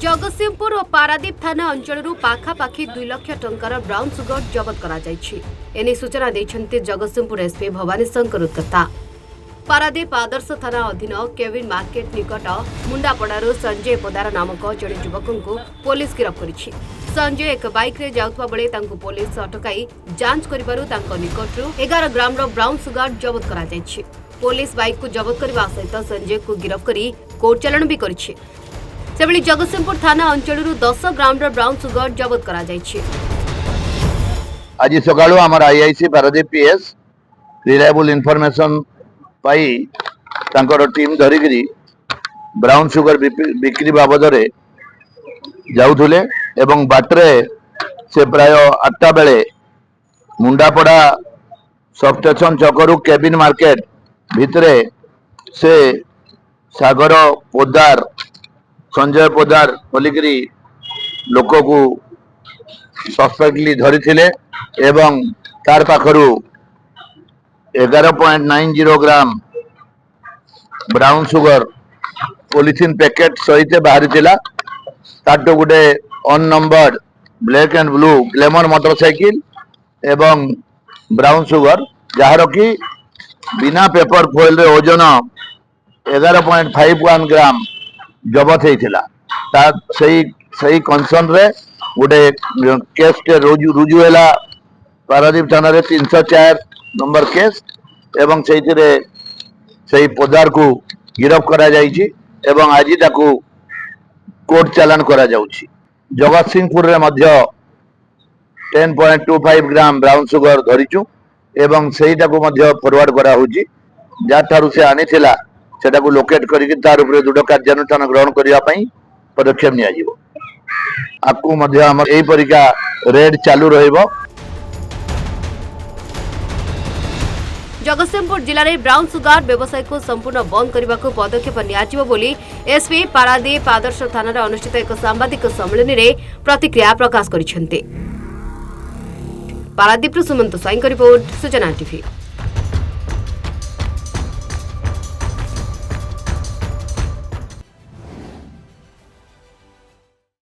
जगतसिंहपुर और पारादीप थाना अंचल पाखापाखि 2 लाख टंकार ब्राउन सुगर जबत कर सूचना देते जगतसिंहपुर एसपी भवानी शंकर उत्कता। पारादीप आदर्श थाना अधीन केविन मार्केट निकट मुंडापड़ारू संजय पोदार नामक जड़े युवक को पुलिस गिरफ्त कर संजय एक बाइक रे जाउथबा बेले तांको पुलिस अटकाई जांच करिबारु तांको निकटरू 11 ग्राम ब्राउन सुगर जबत करा जायछि। पुलिस बाइक को जबत करने सहित संजय को गिरफ्त कर कोर्ट चालाण भी करिछि। सेबली जगतसिंहपुर थाना अंचल 10 ग्राम ब्राउन सुगर जबत करा जायछि। आज सकाळु आमर IIC Paradip PS reliable information पाई तांकर टीम धरिकरी ब्राउन सुगर बिक्री बाबद रे जाउथुले एवं बाटरे से प्राय 8टा बेले मुंडापड़ा सब स्टेशन चकरू केबिन मार्केट भितरे से सागर पोदार संजय पोदार बोलिकी लोक को सस्पेक्टली धरी एवं तार पाखरु 11.90 gram brown sugar polythene packet सहित बाहरी थिला। ताटो गुटे on number black and blue glamour motorcycle एवं ब्राउन सुगर जार कि बिना पेपर फॉइल रे ओजन 11.51 ग्राम जबत होता। सही कंसर्न रे गोटे केस टे रुजु है पारादीप थाना रे 304 नंबर केस एवं सही पोदार को गिरफ्त करा जायछि एवं आज ताकू कोर्ट चालान करा जाउछि। जगतसिंहपुर रे मध्य 10.25 ग्राम ब्राउन सुगर धरिचु एवं सहीटा को मध्य फॉरवर्ड करा होछि। जाठारु से आनिथिला सेटा को लोकेट करिक तार उपरे दृढ़ कार्यानुष्ठान ग्रहण करिया पई पदक्षेप निया जिवो। आकु मध्य हमर एई परिका रेड चालू रहइबो। जगतसिंहपुर जिले में ब्राउन सुगर व्यवसाय को संपूर्ण बंद करने को पदक्षेप नियाजिबो बोली एसपी पारादीप आदर्श थाना अनुष्ठित एक सांबादिक सम्मेलन में प्रतिक्रिया प्रकाश करिसेंते। पारादीप सुमंत स्वाईं रिपोर्ट सूचना टीवी।